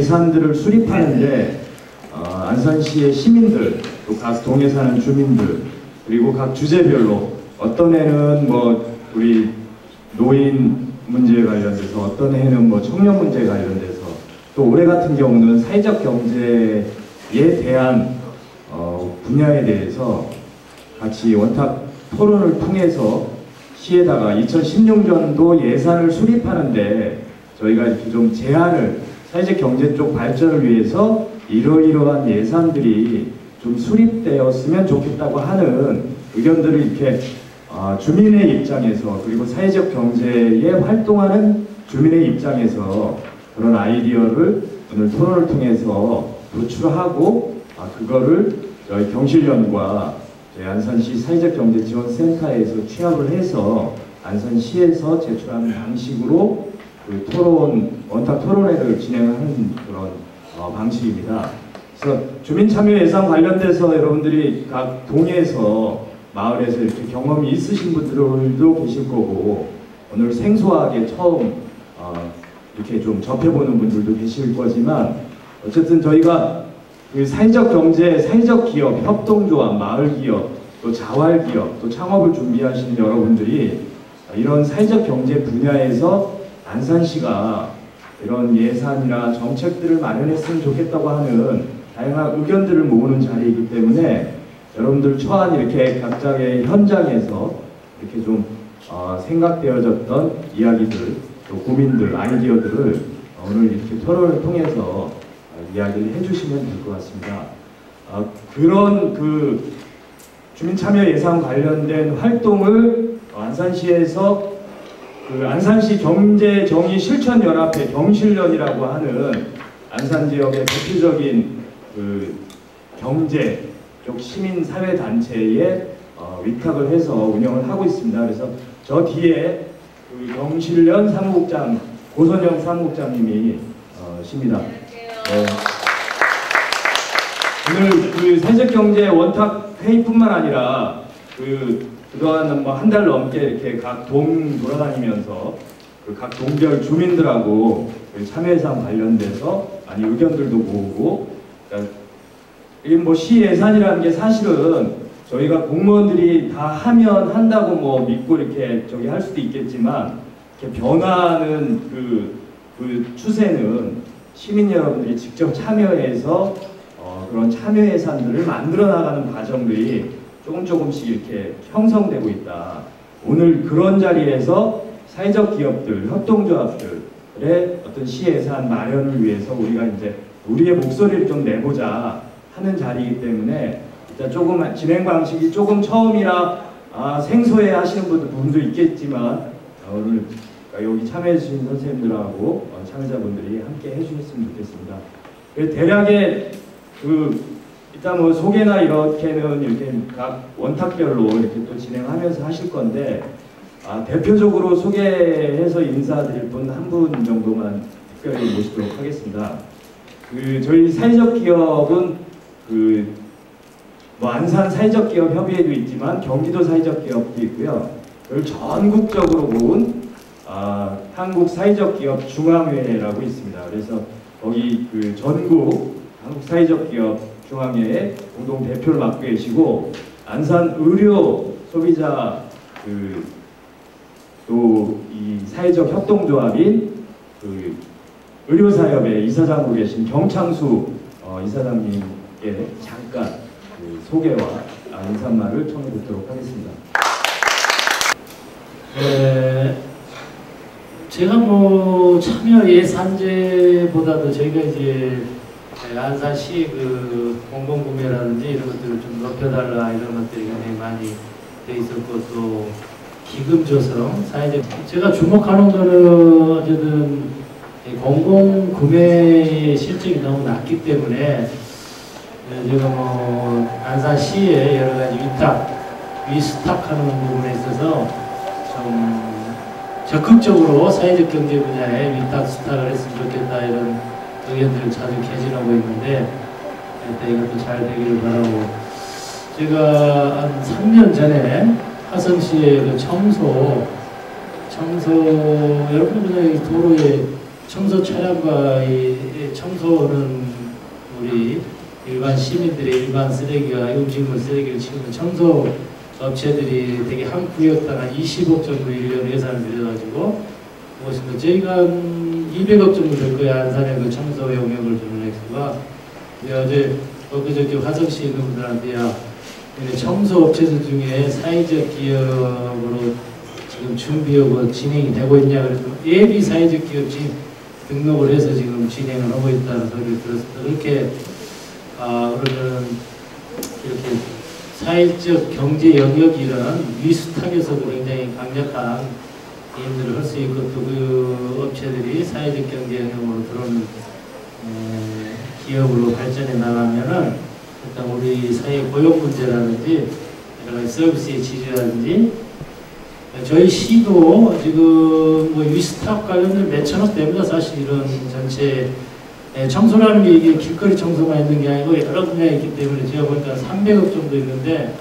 예산들을 수립하는데 안산시의 시민들, 또 각 동에 사는 주민들, 그리고 각 주제별로 어떤 해는 뭐 우리 노인 문제에 관련돼서, 어떤 해는 뭐 청년 문제에 관련돼서, 또 올해 같은 경우는 사회적 경제에 대한 분야에 대해서 같이 원탁 토론을 통해서 시에다가 2016년도 예산을 수립하는데 저희가 이렇게 좀 제안을, 사회적 경제 쪽 발전을 위해서 이러이러한 예산들이 좀 수립되었으면 좋겠다고 하는 의견들을 이렇게 주민의 입장에서, 그리고 사회적 경제에 활동하는 주민의 입장에서 그런 아이디어를 오늘 토론을 통해서 도출하고 그거를 저희 경실련과 저희 안산시 사회적경제지원센터에서 취합을 해서 안산시에서 제출하는 방식으로 그 원탁 토론회를 진행하는 그런 방식입니다. 그래서 주민참여 예산 관련돼서 여러분들이 각 동에서 마을에서 이렇게 경험이 있으신 분들도 계실 거고, 오늘 생소하게 처음 이렇게 좀 접해보는 분들도 계실 거지만, 어쨌든 저희가 그 사회적 경제, 사회적 기업, 협동조합, 마을기업, 또 자활기업, 또 창업을 준비하시는 여러분들이 이런 사회적 경제 분야에서 안산시가 이런 예산이나 정책들을 마련했으면 좋겠다고 하는 다양한 의견들을 모으는 자리이기 때문에 여러분들 처한 이렇게 각자의 현장에서 이렇게 좀 생각되어졌던 이야기들, 또 고민들, 아이디어들을 오늘 이렇게 토론을 통해서 이야기를 해주시면 될 것 같습니다. 그런 그 주민참여 예산 관련된 활동을 안산시에서 그 안산시 경제정의실천연합회 경실련이라고 하는 안산 지역의 대표적인 그 경제 쪽 시민사회단체에 위탁을 해서 운영을 하고 있습니다. 그래서 저 뒤에 그 경실련 사무국장, 고선영 사무국장님이 십니다. 네. 오늘 그 사회적경제 원탁 회의뿐만 아니라 그동안 뭐 한 달 넘게 이렇게 각 동 돌아다니면서 그 각 동별 주민들하고 그 참여예산 관련돼서 많이 의견들도 모으고, 그러니까 이게 뭐 시 예산이라는 게 사실은 저희가 공무원들이 다 하면 한다고 뭐 믿고 이렇게 저기 할 수도 있겠지만, 이렇게 변화하는 그 추세는 시민 여러분들이 직접 참여해서 그런 참여 예산들을 만들어 나가는 과정들이 조금씩 이렇게 형성되고 있다. 오늘 그런 자리에서 사회적 기업들, 협동조합들의 어떤 시 예산 마련을 위해서 우리가 이제 우리의 목소리를 좀 내보자 하는 자리이기 때문에, 일단 조금 진행 방식이 조금 처음이라 생소해 하시는 분도 있겠지만, 오늘 여기 참여해 주신 선생님들하고 참여자분들이 함께 해주셨으면 좋겠습니다. 대략의 일단 뭐 소개나 이렇게는 이렇게 각 원탁별로 이렇게 또 진행하면서 하실 건데, 대표적으로 소개해서 인사드릴 분 한 분 정도만 특별히 모시도록 하겠습니다. 저희 사회적 기업은 뭐 안산 사회적 기업 협의회도 있지만 경기도 사회적 기업도 있고요. 그걸 전국적으로 모은 한국 사회적 기업 중앙회라고 있습니다. 그래서 거기 전국 한국 사회적 기업 중앙회의 공동 대표를 맡고 계시고, 안산 의료 소비자 또 이 사회적 협동조합인 의료사협의 이사장으로 계신 경창수 이사장님께 잠깐 소개와 인사말을 청해 듣도록 하겠습니다. 제가 뭐 참여 예산제보다도 저희가 이제 안산시 공공구매라든지 이런 것들을 좀 높여달라 이런 것들이 굉장히 많이 돼 있었고, 또 기금 조성, 사회적 제가 주목하는 거는 어쨌든 공공구매의 실적이 너무 낮기 때문에 제가 뭐 안산시에 여러 가지 위스탁하는 부분에 있어서 좀 적극적으로 사회적 경제 분야에 위탁 스탁을 했으면 좋겠다 이런 의견들을 자주 개진하고 있는데, 이것도 잘 되기를 바라고, 제가 한 3년 전에 화성시의 청소 여러분들 도로에 청소 차량과 이 청소는 우리 일반 시민들의 일반 쓰레기와 음식물 쓰레기를 치우는 청소 업체들이 되게 한 구역당 한 20억 정도 1년 예산을 들여가지고 보시면 저희가 한 200억 정도 될 거예요. 안산의 그 청소 용역을 주는 액수가. 어제 그저께 화성시에 있는 분들한테야 청소 업체들 중에 사회적 기업으로 지금 준비하고 진행이 되고 있냐 그래서 예비 사회적 기업 등록을 해서 지금 진행을 하고 있다는 소리를 들었습니다. 그렇게 그러면 이렇게 사회적 경제 영역이란 위수탁에서도 굉장히 강력한 게임들을 할 수 있고 또 그 업체들이 사회적 경제 영역으로 들어오는 기업으로 발전해 나가면은 일단 우리 사회 고용 문제라든지 여러 가지 서비스의 질이라든지 저희 시도 지금 뭐 위스탁 관련된 몇천억 됩니다. 사실 이런 전체 청소라는 게 이게 길거리 청소만 있는 게 아니고 여러 분야에 있기 때문에 제가 보니까 300억 정도 있는데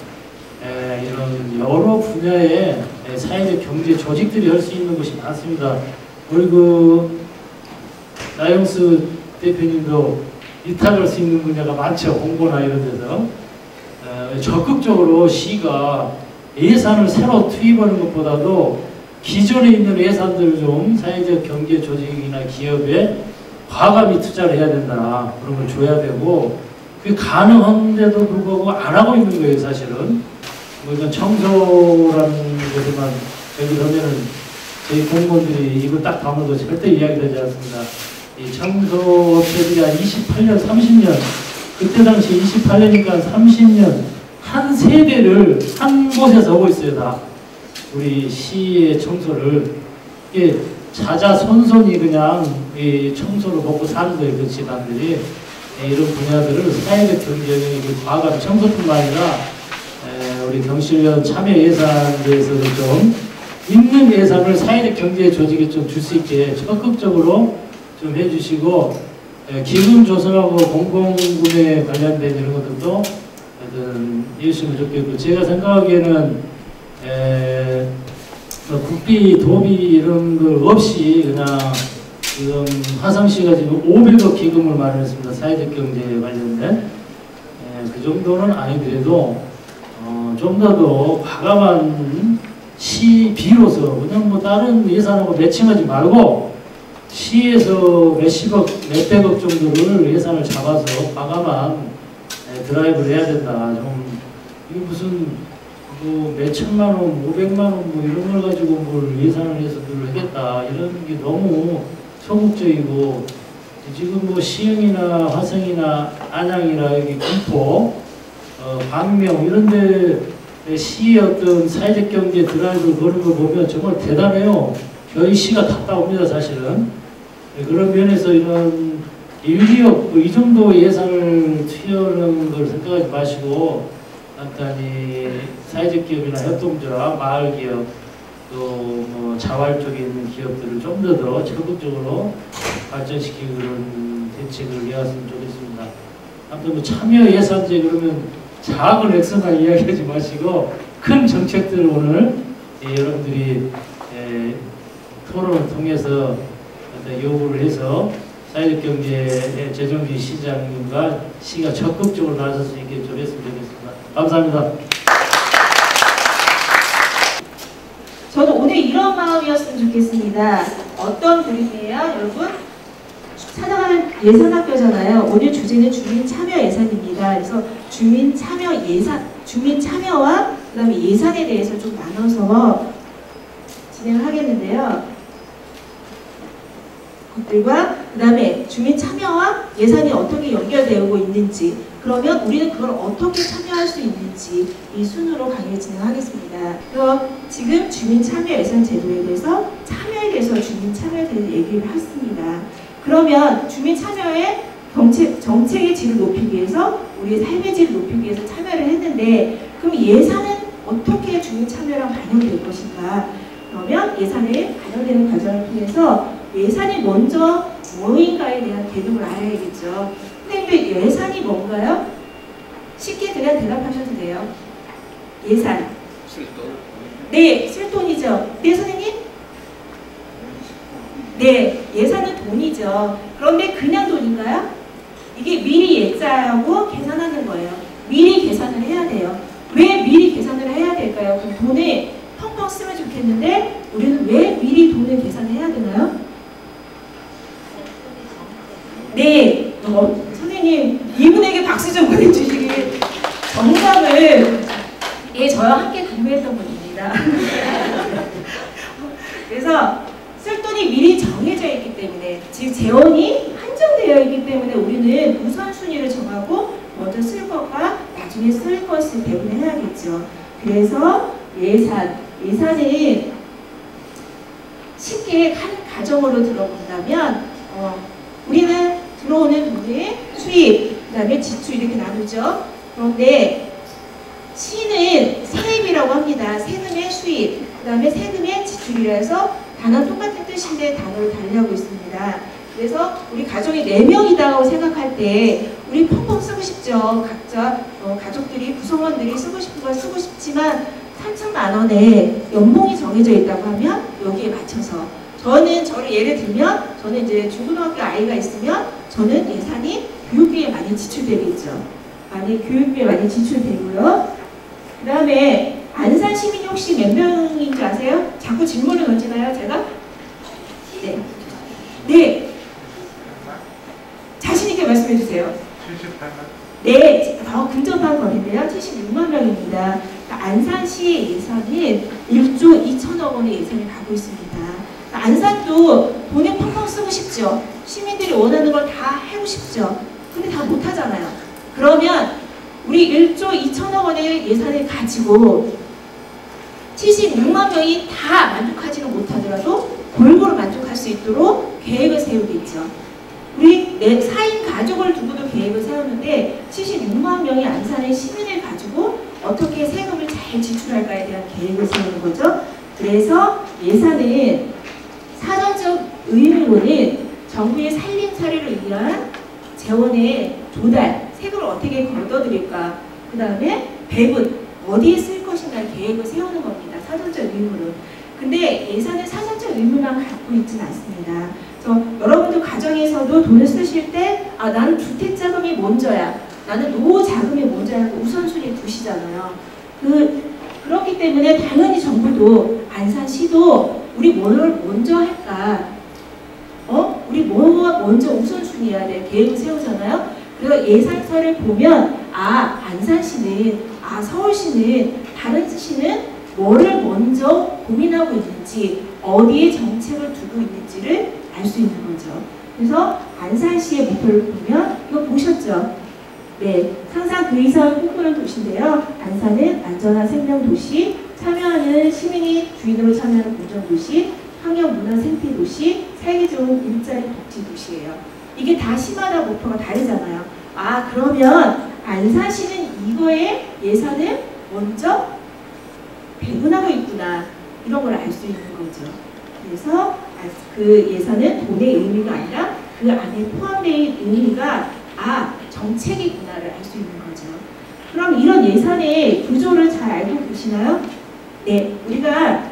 이런 여러 분야의 사회적 경제 조직들이 할 수 있는 것이 많습니다. 그리고 나영수 대표님도 위탁할 수 있는 분야가 많죠. 홍보나 이런 데서 적극적으로 시가 예산을 새로 투입하는 것보다도 기존에 있는 예산들 좀 사회적 경제 조직이나 기업에 과감히 투자를 해야 된다. 그런 걸 줘야 되고 그게 가능한데도 불구하고 안 하고 있는 거예요. 사실은 뭐 이건 청소라는 것에만 저기 하면은 저희 공무원들이 이거 딱 담아도 절대 이야기되지 않습니다. 이 청소업체들이 한 28년, 30년 그때 당시 28년이니까 30년 한 세대를 한 곳에서 하고 있어요. 다 우리 시의 청소를 이게 자자손손이 그냥 이 청소를 먹고 사는 거예요. 그 집안들이 이런 분야들을 사회적 경제에 과감히 청소뿐만 아니라 우리 경실련 참여 예산에서도 좀 있는 예산을 사회적 경제 조직에 좀 줄 수 있게 적극적으로 좀 해주시고 기금 조성하고 공공구매 관련된 이런 것들도 해주시면 좋겠고 제가 생각하기에는 국비, 도비 이런 거 없이 그냥 지금 화성시가 지금 500억 기금을 마련했습니다. 사회적 경제에 관련된 그 정도는 아니더라도 좀 더 과감한 시비로서 그냥 뭐 다른 예산하고 매칭하지 말고 시에서 몇십억, 몇백억 정도를 예산을 잡아서 과감한 드라이브를 해야 된다. 좀 이게 무슨 뭐 몇천만 원, 500만 원 뭐 이런 걸 가지고 뭘 예산을 해서 늘 하겠다. 이런 게 너무 소극적이고 지금 뭐 시흥이나 화성이나 안양이나 여기 김포, 광명 이런데 시의 어떤 사회적 경제 드라이브를 거는 걸 보면 정말 대단해요. 저희 시가 답답합니다. 사실은. 그런 면에서 이런 1기업 이 정도 예산을 투여하는 걸 생각하지 마시고 간단히 사회적 기업이나 협동조합, 마을기업 또 뭐 자활 쪽에 있는 기업들을 좀 더 적극적으로 발전시키는 그런 대책을 이해했으면 좋겠습니다. 아무튼 뭐 참여 예산제 그러면 작은 액수만 이야기하지 마시고 큰 정책들을 오늘 여러분들이 토론을 통해서 요구를 해서 사회적 경제 재정비 시장님과 시가 적극적으로 나설 수 있게 좀 했으면 좋겠습니다. 감사합니다. 저도 오늘 이런 마음이었으면 좋겠습니다. 어떤 그림이에요, 여러분? 찾아가는 예산학교잖아요. 오늘 주제는 주민 참여 예산입니다. 그래서 주민 참여 예산, 주민 참여와 그다음에 예산에 대해서 좀 나눠서 진행을 하겠는데요. 것들과 그다음에 주민 참여와 예산이 어떻게 연결되고 있는지, 그러면 우리는 그걸 어떻게 참여할 수 있는지 이 순으로 강의를 진행하겠습니다. 그래서 지금 주민 참여 예산 제도에 대해서 참여에 대해서 주민 참여에 대해서 얘기를 했습니다. 그러면 주민 참여의 정책의 질을 높이기 위해서 우리의 삶의 질을 높이기 위해서 참여를 했는데 그럼 예산은 어떻게 주민 참여랑 반영될 것인가? 그러면 예산에 반영되는 과정을 통해서 예산이 먼저 뭐인가에 대한 개념을 알아야겠죠. 선생님들 예산이 뭔가요? 쉽게 그냥 대답하셔도 돼요. 예산. 네, 쓸돈이죠. 네, 선생님? 네, 예산은 돈이죠. 그런데 그냥 돈인가요? 이게 미리 예자하고 계산하는 거예요. 미리 계산을 해야 돼요. 왜 미리 계산을 해야 될까요? 그럼 돈을 펑펑 쓰면 좋겠는데 우리는 왜 미리 돈을 계산을 해야 되나요? 네, 선생님 이분에게 박수 좀 보내주시기. 정답을 저와 함께 근무했던 분입니다. 그래서 쓸 돈이 미리 정해져 있기 때문에, 즉 재원이 한정되어 있기 때문에 우리는 우선순위를 정하고 먼저 쓸 것과 나중에 쓸 것을 배분해야겠죠. 그래서 예산은 쉽게 한 가정으로 들어본다면 우리는 들어오는 돈의 수입, 그 다음에 지출 이렇게 나누죠. 그런데 시는 세입이라고 합니다. 세금의 수입, 그 다음에 세금의 지출이라 해서 단어는 똑같은 뜻인데 단어를 달리하고 있습니다. 그래서 우리 가족이 4명이다고 생각할 때 우리 펑펑 쓰고 싶죠. 각자 가족들이 구성원들이 쓰고 싶은 걸 쓰고 싶지만 3천만 원에 연봉이 정해져 있다고 하면 여기에 맞춰서 저를 예를 들면 저는 이제 중고등학교 아이가 있으면 저는 예산이 교육비에 많이 지출되겠죠. 교육비에 많이 지출되고요. 그 다음에 안산 시민이 혹시 몇 명인 줄 아세요? 자꾸 질문을 던지나요, 제가? 네. 네. 자신있게 말씀해 주세요. 78만? 네, 더 근접한 거리인데요. 76만 명입니다. 그러니까 안산시 예산은 1조 2천억 원의 예산을 갖고 있습니다. 그러니까 안산도 돈에 펑펑 쓰고 싶죠. 시민들이 원하는 걸 다 하고 싶죠. 근데 다 못하잖아요. 그러면 우리 1조 2천억 원의 예산을 가지고 76만 명이 다 만족하지는 못하더라도 골고루 만족할 수 있도록 계획을 세우겠죠. 우리 4인 가족을 두고도 계획을 세우는데 76만 명의 안산의 시민을 가지고 어떻게 세금을 잘 지출할까에 대한 계획을 세우는 거죠. 그래서 예산은 사전적 의무로는 정부의 살림살이를 위한 재원의 조달, 세금을 어떻게 걷어들일까, 그 다음에 배분, 어디에 쓸 것인가를 계획을 세우는 겁니다. 사전적 의무로. 근데 예산은 사전적 의무만 갖고 있지는 않습니다. 그래서 여러분들 가정에서도 돈을 쓰실 때 나는 주택자금이 먼저야, 나는 노후자금이 먼저야 하고 우선순위에 두시잖아요. 그렇기 때문에 당연히 정부도 안산시도 우리 뭘 먼저 할까, 우리 뭐가 먼저 우선순위여야 될 계획을 세우잖아요. 그래서 예산서를 보면 안산시는, 서울시는, 다른 시는 뭐를 먼저 고민하고 있는지, 어디에 정책을 두고 있는지를 알 수 있는 거죠. 그래서 안산시의 목표를 보면 이거 보셨죠? 네, 상상 그 이상 꿈꾸는 도시인데요. 안산은 안전한 생명도시, 참여하는 시민이 주인으로 참여하는 공정도시, 환경문화 생태도시, 살기 좋은 일자리 복지도시예요. 이게 다 시마다 목표가 다르잖아요. 그러면 안산시는 이거에 예산을 먼저 배분하고 있구나, 이런 걸 알 수 있는 거죠. 그래서 그 예산은 돈의 의미가 아니라 그 안에 포함되어 있는 의미가 정책이구나를 알 수 있는 거죠. 그럼 이런 예산의 구조를 잘 알고 계시나요? 네, 우리가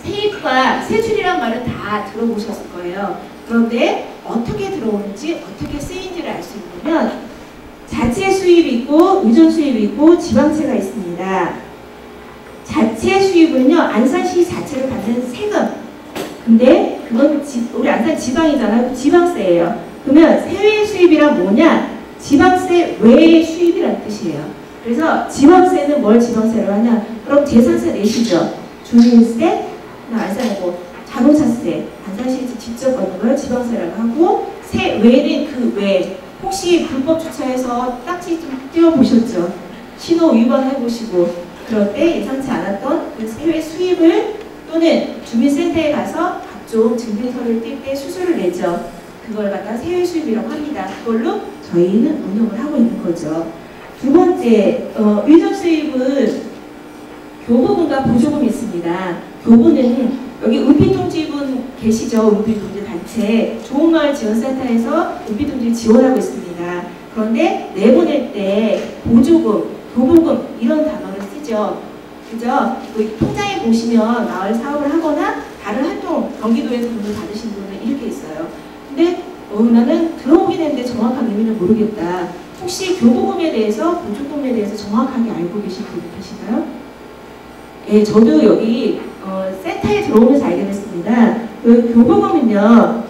세입과 세출이란 말은 다 들어보셨을 거예요. 그런데 어떻게 들어오는지, 어떻게 쓰이는지를 알 수 있으면 자체 수입이 있고 의존 수입이 있고 지방세가 있습니다. 자체 수입은요, 안산시 자체를 받는 세금. 근데 그건 우리 안산 지방이잖아요. 지방세예요. 그러면 세외 수입이란 뭐냐? 지방세 외의 수입이라는 뜻이에요. 그래서 지방세는 뭘 지방세로 하냐? 그럼 재산세 내시죠. 주민세, 안산이고 자동차세, 안산시 직접 받는 걸 지방세라고 하고, 세외는 그 외. 혹시 불법 주차해서 딱지 좀 띄워보셨죠? 신호 위반해보시고 그럴 때 예상치 않았던 그 세외 수입을, 또는 주민센터에 가서 각종 증빙서를 띌 때 수수료를 내죠. 그걸 갖다 세외 수입이라고 합니다. 그걸로 저희는 운영을 하고 있는 거죠. 두 번째, 의존 수입은 교부금과 보조금이 있습니다. 교부는 여기 은피동지분 계시죠? 은피동지 단체 좋은마을 지원센터에서 은피동지를 지원하고 있습니다. 그런데 내보낼 때 보조금, 교부금 이런 단어를 쓰죠. 그죠? 통장에 보시면 마을 사업을 하거나 다른 활동, 경기도에서 돈을 받으신 분은 이렇게 있어요. 근데 나는 들어오긴 했는데 정확한 의미는 모르겠다. 혹시 교보금에 대해서, 보조금에 대해서 정확하게 알고 계신 분 계신가요? 예, 저도 여기 센터에 들어오면서 알게 됐습니다. 그 교보금은요,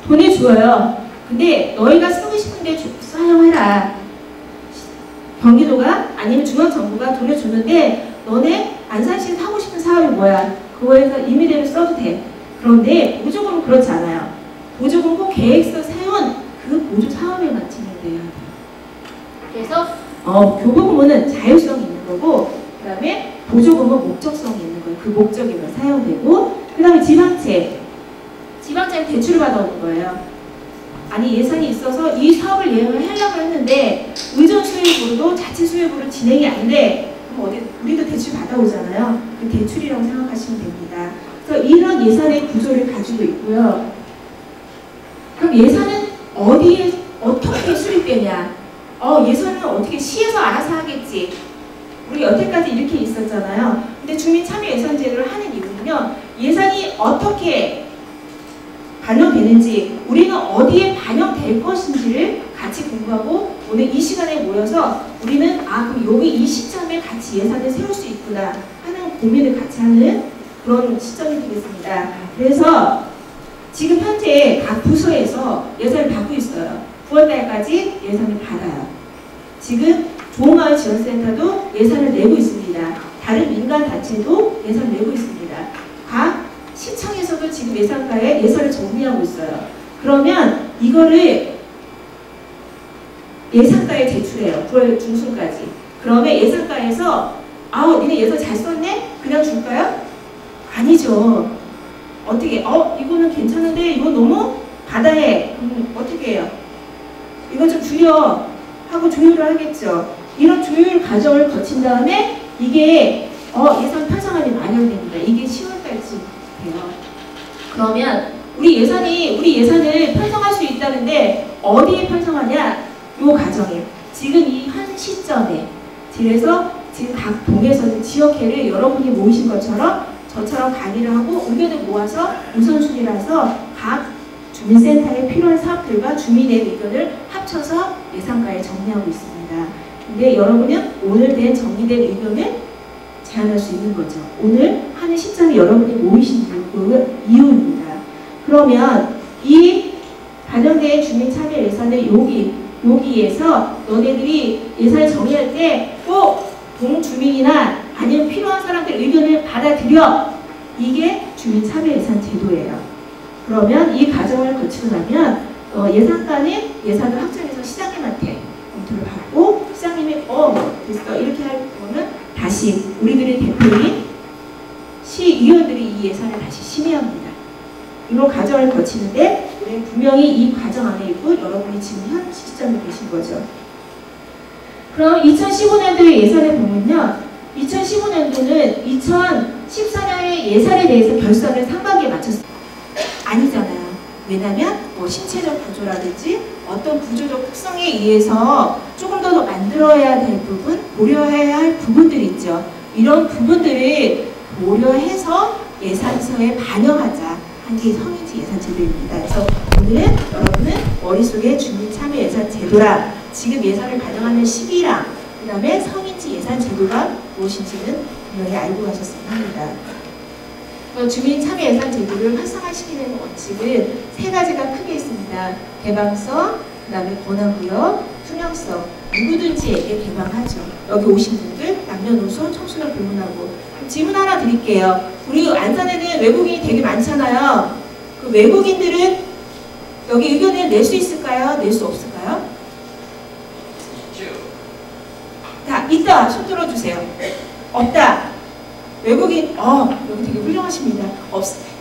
돈을 주어요. 근데 너희가 쓰고 싶은데 사용해라. 경기도가 아니면 중앙정부가 돈을 주는데 너네 안산시에 하고 싶은 사업이 뭐야? 그거에서 임의대로 써도 돼. 그런데 보조금은 그렇지 않아요. 보조금 꼭 계획서 세운 그 보조 사업에만 진행돼야 돼요. 그래서 교보금은 자율성이 있는 거고, 그 다음에 보조금은 목적성이 있는 거예요. 그 목적에만 사용되고, 그 다음에 지방채. 지방채는 대출을 받아오는 거예요. 아니 예산이 있어서 이 사업을 하려고 했는데 의전 수요부로도 자체 수요부로 진행이 안 돼. 그럼 우리도 대출 받아오잖아요. 그 대출이라고 생각하시면 됩니다. 그래서 이런 예산의 구조를 가지고 있고요. 그럼 예산은 어디에 어떻게 수립되냐? 예산은 어떻게 시에서 알아서 하겠지. 우리 여태까지 이렇게 있었잖아요. 근데 주민참여예산제도를 하는 이유는요. 예산이 어떻게 반영되는지, 우리는 어디에 반영될 것인지를 같이 공부하고 오늘 이 시간에 모여서 우리는 그럼 여기 이 시점에 같이 예산을 세울 수 있구나 하는 고민을 같이 하는 그런 시점이 되겠습니다. 그래서 지금 현재 각 부서에서 예산을 받고 있어요. 9월달까지 예산을 받아요. 지금 좋은마을지원센터도 예산을 내고 있습니다. 다른 민간단체도 예산을 내고 있습니다. 각 시청에서도 지금 예산가에 예산을 정리하고 있어요. 그러면 이거를 예산가에 제출해요. 9월 중순까지. 그러면 예산가에서 니네 예산 잘 썼네? 그냥 줄까요? 아니죠. 어떻게 이거는 괜찮은데 이거 너무 과다해. 어떻게 해요? 이거 좀 줄여 하고 조율을 하겠죠. 이런 조율 과정을 거친 다음에 이게 예산 편성안이 마련됩니다. 이게 10월달쯤 돼요. 그러면 우리 예산을 편성할 수 있다는데 어디에 편성하냐? 요 과정에 지금 이 한 시점에 그래서 지금 각 동에서는 지역회를 여러분이 모이신 것처럼 저처럼 강의를 하고 의견을 모아서 우선순위라서 각 주민센터에 필요한 사업들과 주민의 의견을 합쳐서 예산가에 정리하고 있습니다. 근데 여러분은 오늘 된 정리된 의견을 제안할 수 있는 거죠. 오늘 하는 시점에 여러분이 모이신 이유입니다. 그러면 이 반영된 주민참여 예산을 여기에서 너네들이 예산을 정리할 때 꼭 동주민이나 아니면 필요한 사람들 의견을 받아들여. 이게 주민참여예산 제도예요. 그러면 이 과정을 거치고 나면 예산가는 예산을 확정해서 시장님한테 검토를 받고 시장님이 됐어 이렇게 할 거는 다시 우리들의 대표인 시의원들이 이 예산을 다시 심의합니다. 이런 과정을 거치는데 우리는 분명히 이 과정 안에 있고 여러분이 지금 현 시점에 계신 거죠. 그럼 2015년도의 예산을 보면요. 2015년도는 2014년의 예산에 대해서 결산을 상반기에 마쳤습니다. 아니잖아요. 왜냐하면 신체적 구조라든지 어떤 구조적 특성에 의해서 조금 더 만들어야 될 부분, 고려해야 할 부분들이 있죠. 이런 부분들을 고려해서 예산서에 반영하자 한 게 성인지 예산 제도입니다. 그래서 오늘은 여러분은 머릿속에 주민참여예산 제도랑 지금 예산을 반영하는 시기랑 그 다음에 성인지 예산 제도가 무엇인지는 분명히 알고 가셨으면 합니다. 주민참여예산 제도를 활성화시키는 원칙은 세 가지가 크게 있습니다. 개방성, 그 다음에 권한부여, 투명성. 누구든지에게 개방하죠. 여기 오신 분들 남녀노소 청소년 불문하고. 질문 하나 드릴게요. 우리 안산에는 외국인이 되게 많잖아요. 그 외국인들은 여기 의견을 낼 수 있을까요? 낼 수 없을까요? 자, 있다. 손 들어주세요. 없다. 외국인, 여기 되게 훌륭하십니다.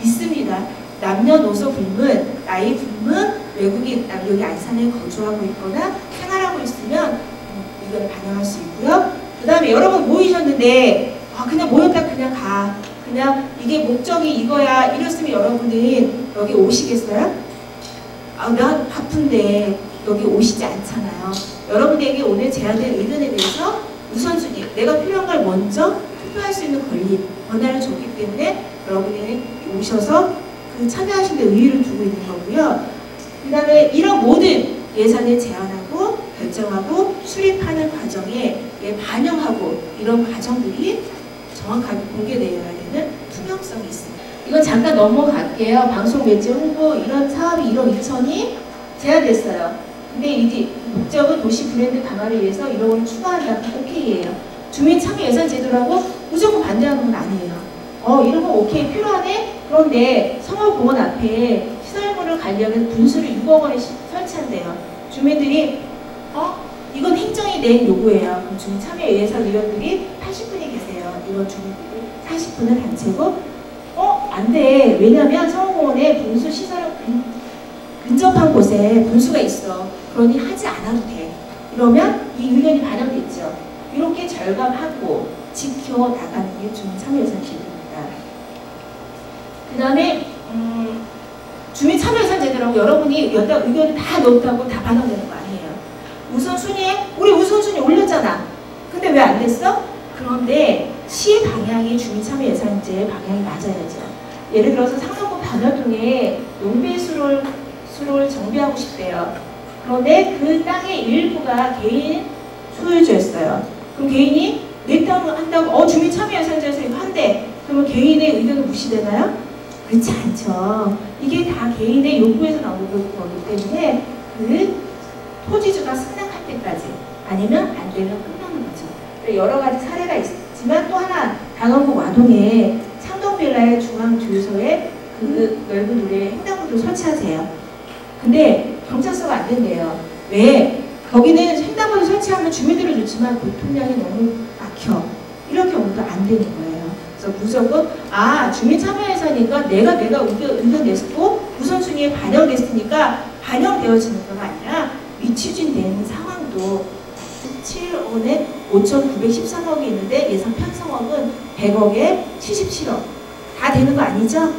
있습니다. 남녀노소 불문, 나이 불문, 외국인, 여기 안산에 거주하고 있거나 생활하고 있으면 의견을 반영할 수 있고요. 그 다음에 여러분 모이셨는데, 그냥 모였다 그냥 가. 그냥 이게 목적이 이거야. 이랬으면 여러분은 여기 오시겠어요? 나 바쁜데 여기 오시지 않잖아요. 여러분에게 오늘 제안된 의견에 대해서 우선순위, 내가 필요한 걸 먼저 투표할 수 있는 권리를 줬기 때문에 여러분이 오셔서 그 참여하신 데 의의를 두고 있는 거고요. 그 다음에 이런 모든 예산을 제안하고 결정하고 수립하는 과정에 반영하고 이런 과정들이 정확하게 공개되어야 되는 투명성이 있습니다. 이건 잠깐 넘어갈게요. 방송 매체 홍보 이런 사업이 1억 2천이 제한됐어요. 근데 이제 목적은 도시 브랜드 강화를 위해서 1억을 추가한다면 오케이예요. 주민 참여 예산 제도라고 무조건 반대하는 건 아니에요. 이런 거 오케이 필요하네? 그런데 성화공원 앞에 시설물을 가려면 분수를 6억 원에 설치한대요. 주민들이 이건 행정이 낸 요구예요. 그럼 주민 참여 예산 위원들이 80분이 계세요. 이건 주민들이 40분은 단체고 안 돼. 왜냐면 성화공원에 분수 시설 근접한 곳에 분수가 있어. 그러니 하지 않아도 돼. 이러면 이 의견이 반영됐죠. 이렇게 절감하고 지켜나가는 게 주민 참여 예산 제도입니다. 그 다음에 주민 참여 예산 제도라고 여러분이 여기다 의견을 다 넣었다고 다 반영되는 거 아니에요. 우선순위에 우리 우선순위 올렸잖아. 근데 왜 안 됐어? 그런데 시 방향이 주민 참여 예산제 방향이 맞아야죠. 예를 들어서 상동구 반여동에 농배수를 정비하고 싶대요. 그런데 그 땅의 일부가 개인 소유주였어요. 그럼 개인이 내 땅을 한다고 주민 참여 예산제에서 이거 한대. 그러면 개인의 의견은 무시되나요? 그렇지 않죠. 이게 다 개인의 요구에서 나오는 거기 때문에 그 토지주가 승낙할 때까지 아니면 안 되면 끝나는 거죠. 여러 가지 사례가 있지만 또 하나 단원구 와동에 창동빌라의 중앙주유소에 그 넓은 도로에 횡단보도를 설치하세요. 근데 경찰서가 안 된대요. 왜? 거기는 횡단보도 설치하면 주민들은 좋지만 교통량이 너무 막혀. 이런 경우도 안 되는 거예요. 그래서 무조건 주민 참여 예산이니까 내가 의견 냈고 우선순위에 반영됐으니까 반영되어지는 건 아니라 미추진되는 상황도 7원에 5,913억이 있는데 예산 편성억은 100억에 77억. 다 되는 거 아니죠?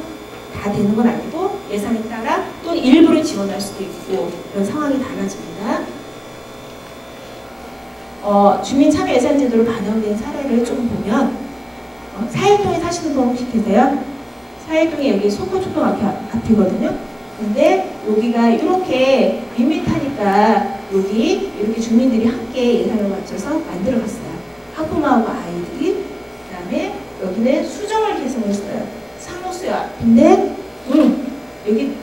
다 되는 건 아니고 예산에 따라 또 일부를 지원할 수도 있고 이런 상황이 달라집니다. 주민 참여 예산 제도로 반영된 사례를 좀 보면 사회동에 사시는 분 혹시 계세요? 사회동에 여기 소포초등 앞이거든요. 근데 여기가 이렇게 밋밋하니까 여기 이렇게 주민들이 함께 예산을 맞춰서 만들어갔어요. 학부모하고 아이들이. 그 다음에 여기는 수정을 개선했어요. 상록수요 앞인데 여기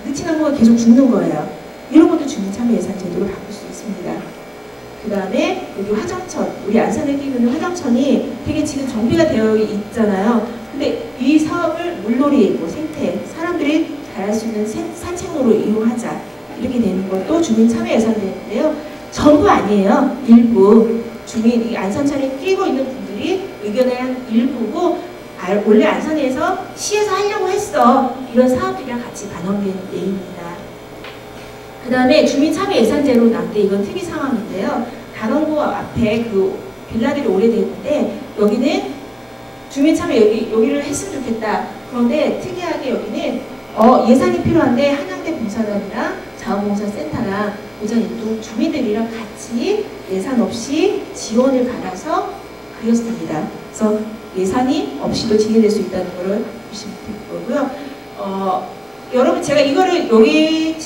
느티나무가 계속 죽는 거예요. 이런 것도 주민 참여 예산 제도로 바꿀 수 있습니다. 그 다음에 여기 화정천, 우리 안산에 끼는 화정천이 되게 지금 정비가 되어 있잖아요. 근데 이 사업을 물놀이, 생태, 사람들이 잘 할 수 있는 산책로로 이용하자. 이렇게 되는 것도 주민 참여 예산인데요. 전부 아니에요. 일부. 주민, 이 안산천에 끼고 있는 분들이 의견의 한 일부고, 원래 안산에서 시에서 하려고 했어. 이런 사업들이랑 같이 반영된 내용입니다. 그 다음에 주민 참여 예산제로 나는데 이건 특이 상황인데요. 단원구 앞에 그 빌라들이 오래됐는데 여기는 주민 참여 여기를 했으면 좋겠다. 그런데 특이하게 여기는 예산이 필요한데 한양대 봉사단이랑 자원봉사센터랑 고전일동 주민들이랑 같이 예산 없이 지원을 받아서 그렸습니다. 그래서 예산이 없이도 진행될 수 있다는 것을 보시면 될 거고요. 여러분 제가 이거를 여기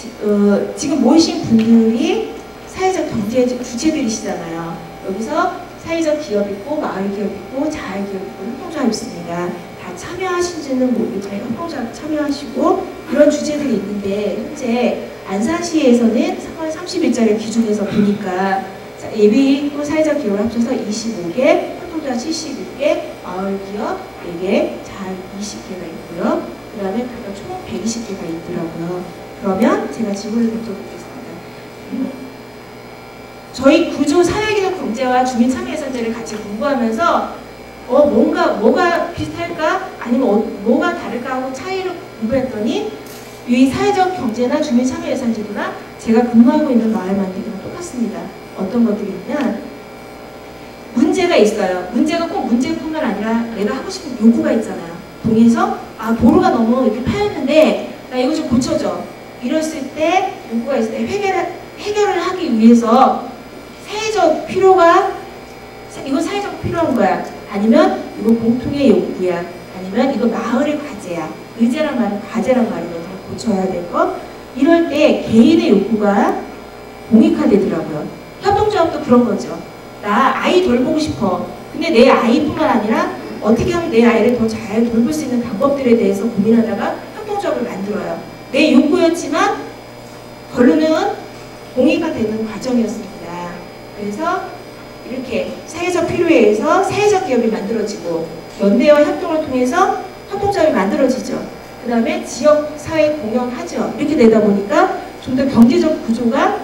지금 모이신 분들이 사회적 경제 주체들이시잖아요. 여기서 사회적 기업 있고 마을 기업 있고 자활 기업 있고 협동조합 있습니다. 다 참여하신지는 모르겠지만 협동조합 참여하시고 이런 주체들이 있는데 현재 안산시에서는 3월 30일자를 기준해서 보니까 예비 또 사회적 기업을 합쳐서 25개, 협동조합 76개, 마을 기업 4개, 자활 20개가 있고요. 그 다음에 각각 총 120개가 있더라고요. 그러면 제가 질문을 던져보겠습니다. 저희 구조 사회기업 경제와 주민 참여 예산제를 같이 공부하면서 뭐가 비슷할까? 아니면 뭐가 다를까 하고 차이를 공부했더니 이 사회적 경제나 주민 참여 예산제도나 제가 근무하고 있는 마을 만들기랑 똑같습니다. 어떤 것들이 있냐? 문제가 있어요. 문제가 꼭 문제뿐만 아니라 내가 하고 싶은 요구가 있잖아요. 동에서 도로가 너무 이렇게 파였는데 나 이거 좀 고쳐줘. 이랬을 때 요구가 있을 때 해결을 하기 위해서 사회적 필요가 이건 사회적 필요한 거야. 아니면 이거 공통의 요구야. 아니면 이거 마을의 과제야. 의제란 말은 과제란 말이거든요. 고쳐야 될 거. 이럴 때 개인의 욕구가 공익화되더라고요. 협동조합도 그런 거죠. 나 아이 돌보고 싶어. 근데 내 아이뿐만 아니라 어떻게 하면 내 아이를 더 잘 돌볼 수 있는 방법들에 대해서 고민하다가 협동조합을 만들어요. 내 욕구였지만 결론은 공익화되는 과정이었습니다. 그래서 이렇게 사회적 필요에 의해서 사회적 기업이 만들어지고 연대와 협동을 통해서 협동조합이 만들어지죠. 그 다음에 지역사회 공영하죠. 이렇게 되다 보니까 좀 더 경제적 구조가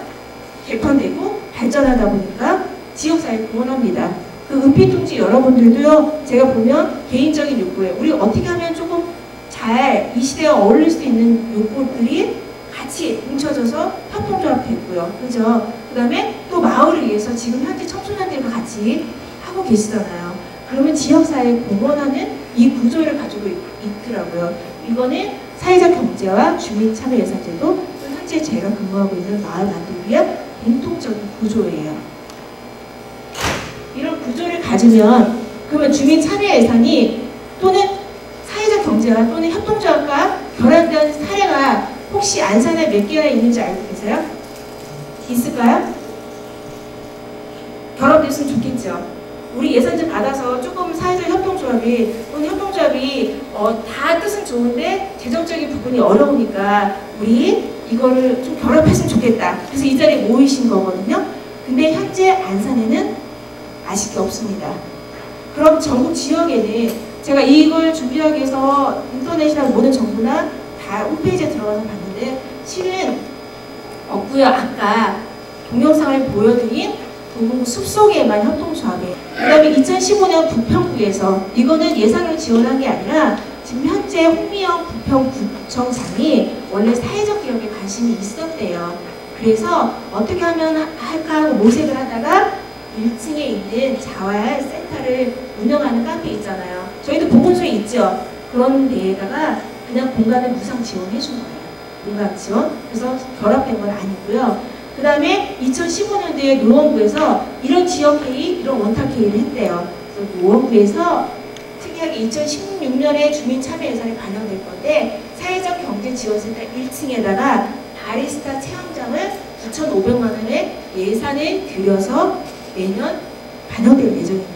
개편되고 발전하다 보니까 지역사회 공헌합니다. 그 은피통지 여러분들도요, 제가 보면 개인적인 욕구에 우리 어떻게 하면 조금 잘 이 시대와 어울릴 수 있는 욕구들이 같이 뭉쳐져서 협동조합 됐고요. 그죠? 그 다음에 또 마을을 위해서 지금 현재 청소년들과 같이 하고 계시잖아요. 그러면 지역사회에 공헌하는 이 구조를 가지고 있더라고요. 이거는 사회적 경제와 주민참여예산제도, 현재 제가 근무하고 있는 마을 만들기 위한 공통적인 구조예요. 이런 구조를 가지면 그러면 주민참여예산이 또는 사회적 경제와 또는 협동조합과 결합된 사례가 혹시 안산에 몇 개나 있는지 알고 계세요? 있을까요? 결합됐으면 좋겠죠. 우리 예산제 받아서 조금 사회적 협동조합이 또는 협동조합이 다 뜻은 좋은데 재정적인 부분이 어려우니까 우리 이거를 좀 결합했으면 좋겠다. 그래서 이 자리에 모이신 거거든요. 근데 현재 안산에는 아쉽게 없습니다. 그럼 전국 지역에는 제가 이걸 준비하기 위해서 인터넷이나 모든 정보나 다 홈페이지에 들어가서 봤는데 실은 없고요. 아까 동영상을 보여드린 도봉구 숲속에만 협동조합이에요. 그 다음에 2015년 부평구에서 이거는 예산을 지원한 게 아니라 지금 현재 홍미영 부평구청장이 원래 사회적 기업에 관심이 있었대요. 그래서 어떻게 하면 할까 하고 모색을 하다가 1층에 있는 자활센터를 운영하는 카페 있잖아요. 저희도 보건소에 있죠. 그런 데에다가 그냥 공간을 무상 지원해 준 거예요. 공간 지원. 그래서 결합된 건 아니고요. 그 다음에 2015년도에 노원구에서 이런 지역회의, 이런 원탁회의를 했대요. 그래서 노원구에서 특이하게 2016년에 주민참여예산이 반영될 건데 사회적 경제지원센터 1층에다가 바리스타 체험장을 9,500만 원의 예산을 들여서 매년 반영될 예정입니다.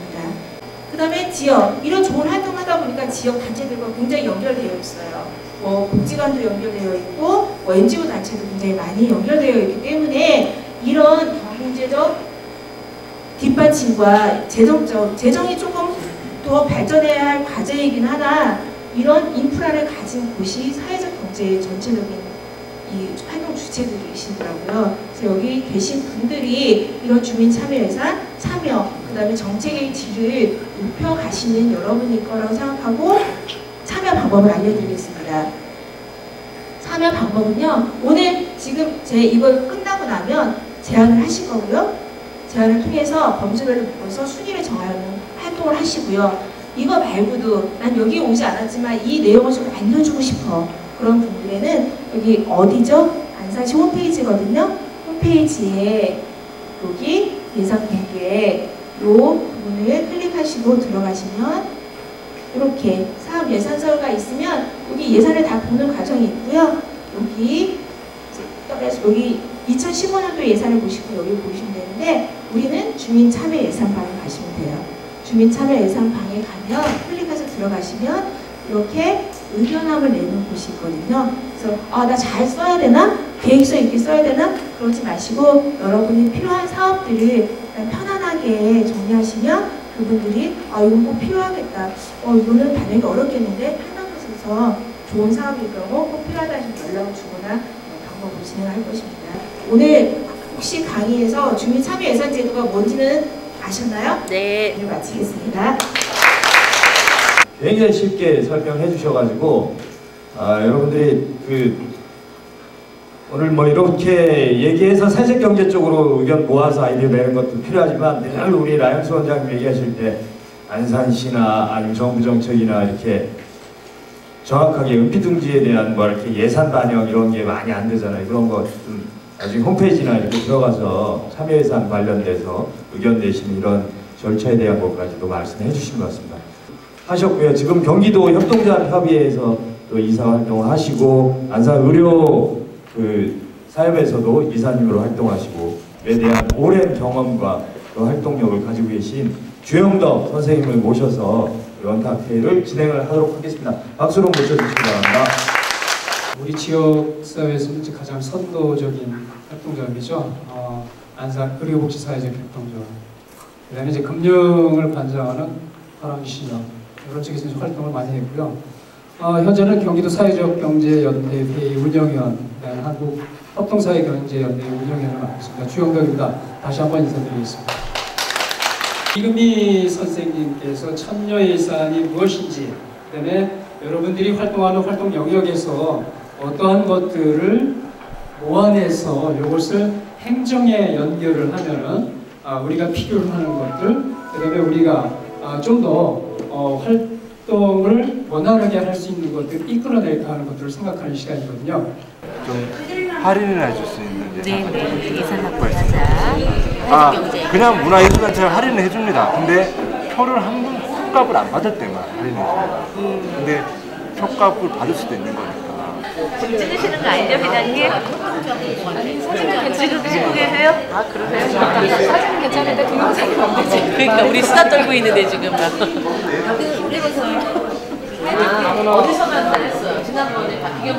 그 다음에 지역, 이런 좋은 활동을 하다 보니까 지역 단체들과 굉장히 연결되어 있어요. 복지관도 연결되어 있고 NGO 단체도 굉장히 많이 연결되어 있기 때문에 이런 경제적 뒷받침과 재정이 조금 더 발전해야 할 과제이긴 하나 이런 인프라를 가진 곳이 사회적 경제의 전체적인 이 활동 주체들이시더라고요. 그래서 여기 계신 분들이 이런 주민참여예산 참여, 그 다음에 정책의 질을 높여가시는 여러분일 거라고 생각하고 참여 방법을 알려드리겠습니다. 참여 방법은요, 오늘 지금 제 이걸 끝나고 나면 제안을 하실 거고요. 제안을 통해서 범주별로 묶어서 순위를 정하는 활동을 하시고요. 이거 말고도 난 여기 오지 않았지만 이 내용을 좀 알려주고 싶어. 그런 분들에는 여기 어디죠? 안산시 홈페이지거든요. 홈페이지에 여기 예산 공개 이 부분을 클릭하시고 들어가시면 이렇게 사업 예산서가 있으면 여기 예산을 다 보는 과정이 있고요. 여기 2015년도 예산을 보시고 여기 보시면 되는데 우리는 주민참여예산방에 가시면 돼요. 주민참여예산방에 가면 클릭해서 들어가시면 이렇게 의견함을 내는 곳이 있거든요. 그래서 나 잘 써야 되나? 계획서 있게 써야 되나? 그러지 마시고 여러분이 필요한 사업들을 편안하게 정리하시면 그분들이 이건 꼭 필요하겠다. 이거는 반영이 어렵겠는데 하는 곳에서 좋은 사업일 경우 꼭 필요하다 하시면 연락을 주거나 방법을 진행할 것입니다. 오늘 혹시 강의에서 주민참여예산제도가 뭔지는 아셨나요? 네. 오늘 마치겠습니다. 굉장히 쉽게 설명해 주셔가지고 여러분들이 오늘 뭐 이렇게 얘기해서 사회적 경제 쪽으로 의견 모아서 아이디어 내는 것도 필요하지만 늘 우리 라이언스 원장님 얘기하실 때 안산시나 아니면 정부 정책이나 이렇게 정확하게 은피둥지에 대한 뭐 이렇게 예산 반영 이런 게 많이 안 되잖아요. 그런 거 좀 나중에 홈페이지나 이렇게 들어가서 참여예산 관련돼서 의견 내시는 이런 절차에 대한 것까지도 말씀해 주신 것 같습니다. 하셨고요. 지금 경기도 협동조합협의회에서 또 또 이사 활동을 하시고 안산 의료 사협에서도 이사님으로 활동하시고 에 대한 오랜 경험과 또 활동력을 가지고 계신 주영덕 선생님을 모셔서 원탁회를 진행을 하도록 하겠습니다. 박수로 모셔주시기 바랍니다. 우리 지역 사회에서 이제 가장 선도적인 활동적이죠. 안산 의료복지사회적 협동조합. 그다음에 이제 금융을 관장하는 화랑시장 이런 쪽에서 이제 활동을 많이 했고요. 현재는 경기도 사회적 경제연대 회의 운영위원, 한국 협동사회경제연대 운영위원을 맡고 있습니다. 주영덕입니다. 다시 한번 인사드리겠습니다. 이금희 선생님께서 참여 예산이 무엇인지, 그다음에 여러분들이 활동하는 활동 영역에서 어떠한 것들을 모아내서 이것을 행정에 연결을 하면은 우리가 필요로 하는 것들, 그다음에 우리가 좀 더 활동을 원활하게 할 수 있는 것들, 이끌어낼까 하는 것들을 생각하는 시간이거든요. 좀 할인을 해줄 수 있는 네, 예산 확보하자. 그냥 문화예술단체가 할인을 해줍니다. 근데 표를 표값을 안 받을 때만 할인해줍니다. 근데 표값을 받을 수도 있는 거니까. 지금 찍으시는 거 아니죠, 회장님? 사진은 지금 찍고 계세요? 아, 그러세요? 사진은 괜찮은데 동영상이 안 되지. 그러니까 우리 수다 떨고 있는데 지금. 어디서 만났어요? 지난번에 박기경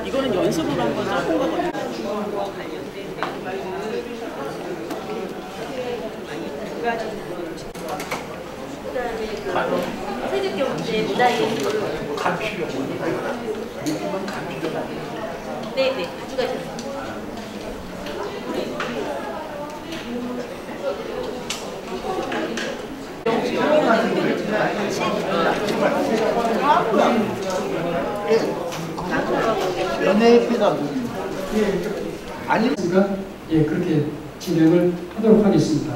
이거는 연습으로 한 거죠? 한 거거든요. 세계경제 문화예술 네네 가져가셨습니다. 연예회가 아니니까 그렇게 진행을 하도록 하겠습니다.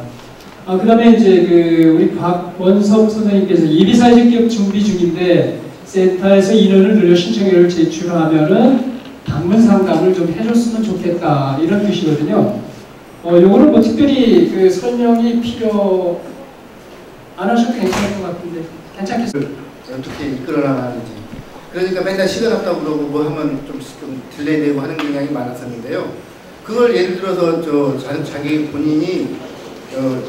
그다음에 이제 우리 박원섭 선생님께서 예비사회적 준비 중인데 센터에서 인원을 늘려 신청서를 제출하면은 방문 상담을 좀 해줬으면 좋겠다 이런 뜻이거든요. 요거는 뭐 특별히 설명이 필요 안 하셔도 괜찮을 것 같은데 괜찮겠어요? 어떻게 이끌어나가는지. 그러니까 맨날 시간 없다고 그러고 뭐 하면 좀 딜레이 되고 하는 경향이 많았었는데요. 그걸 예를 들어서 자기 본인이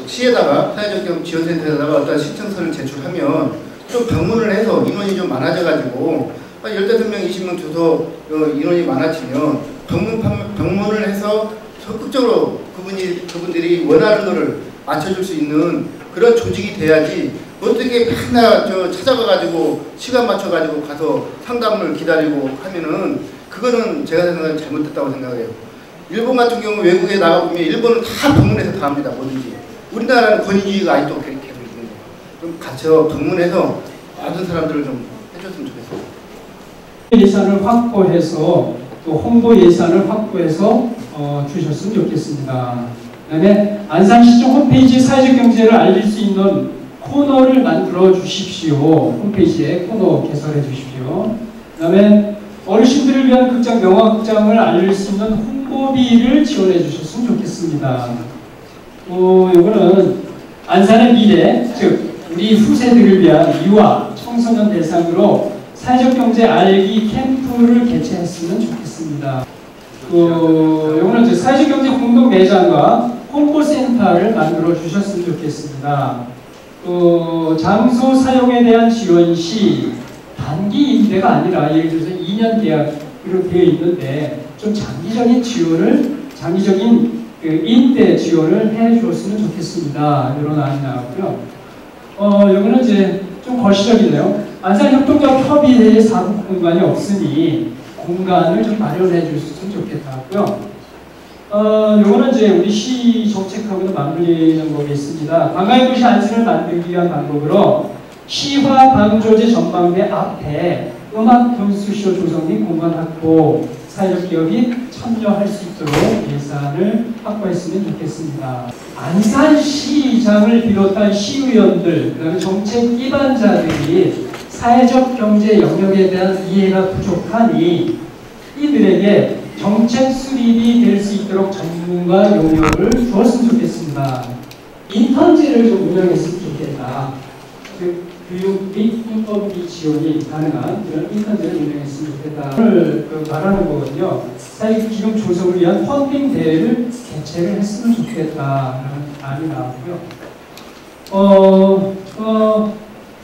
시에다가 사회적 지원센터에다가 어떤 신청서를 제출하면 좀 방문을 해서 인원이 좀 많아져가지고 15명, 20명 줘서 인원이 많아지면 방문을 해서 적극적으로 그분들이 원하는 거를 맞춰줄 수 있는 그런 조직이 돼야지 어떻게 맨날 찾아가가지고 시간 맞춰가지고 가서 상담을 기다리고 하면은 그거는 제가 생각하는 잘못됐다고 생각해요. 일본 같은 경우 외국에 나가보면 일본은 다 방문해서 다 합니다. 뭐든지. 우리나라는 권위주의가 아직도 그렇게 되고 있는 거예요. 좀 같이 방문해서 많은 사람들을 좀 해줬으면 좋겠어요. 예산을 확보해서 또 홍보 예산을 확보해서 주셨으면 좋겠습니다. 그다음에 안산시청 홈페이지 사회적 경제를 알릴 수 있는 코너를 만들어 주십시오. 홈페이지에 코너 개설해 주십시오. 그다음에 어르신들을 위한 극장, 명화극장을 알릴 수 있는 홍보비를 지원해 주셨으면 좋겠습니다. 이거는 안산의 미래, 즉 우리 후세들을 위한 유아, 청소년 대상으로 사회적 경제 알기 캠프를 개최했으면 좋겠습니다. 이거는 이제 사회적 경제 공동 매장과 홍보센터를 만들어 주셨으면 좋겠습니다. 장소 사용에 대한 지원 시 단기 임대가 아니라 예를 들어서 2년 계약으로 되어 있는데 좀 장기적인 임대 지원을 해 주었으면 좋겠습니다. 이런 안이 나왔고요. 여기는 이제 좀 거시적이네요. 안산협동조합 협의회에 사무 공간이 없으니 공간을 좀 마련해 줬으면 좋겠다고요. 요거는 이제 우리 시 정책하고는 맞물리는 거겠습니다. 관광의 도시 안산을 만들기 위한 방법으로 시화 방조제 전망대 앞에 음악 분수쇼 조성 및 공간 확보 사회적 기업이 참여할 수 있도록 예산을 확보했으면 좋겠습니다. 안산시장을 비롯한 시의원들, 그다음에 정책 기반자들이 사회적 경제 영역에 대한 이해가 부족하니 이들에게 정책 수립이 될 수 있도록 전문가 용역을 주었으면 좋겠습니다. 인턴제를 좀 운영했으면 좋겠다. 교육 및 인건비 지원이 가능한 그런 인턴제를 운영했으면 좋겠다. 오늘 말하는 거거든요. 사실 기금 조성을 위한 펀딩 대회를 개최를 했으면 좋겠다라는 안이 나왔고요.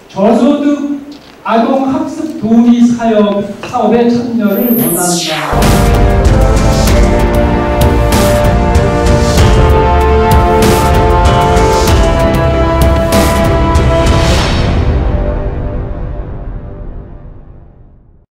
저소득 아동 학습 도우미 사업에 참여를 원한다.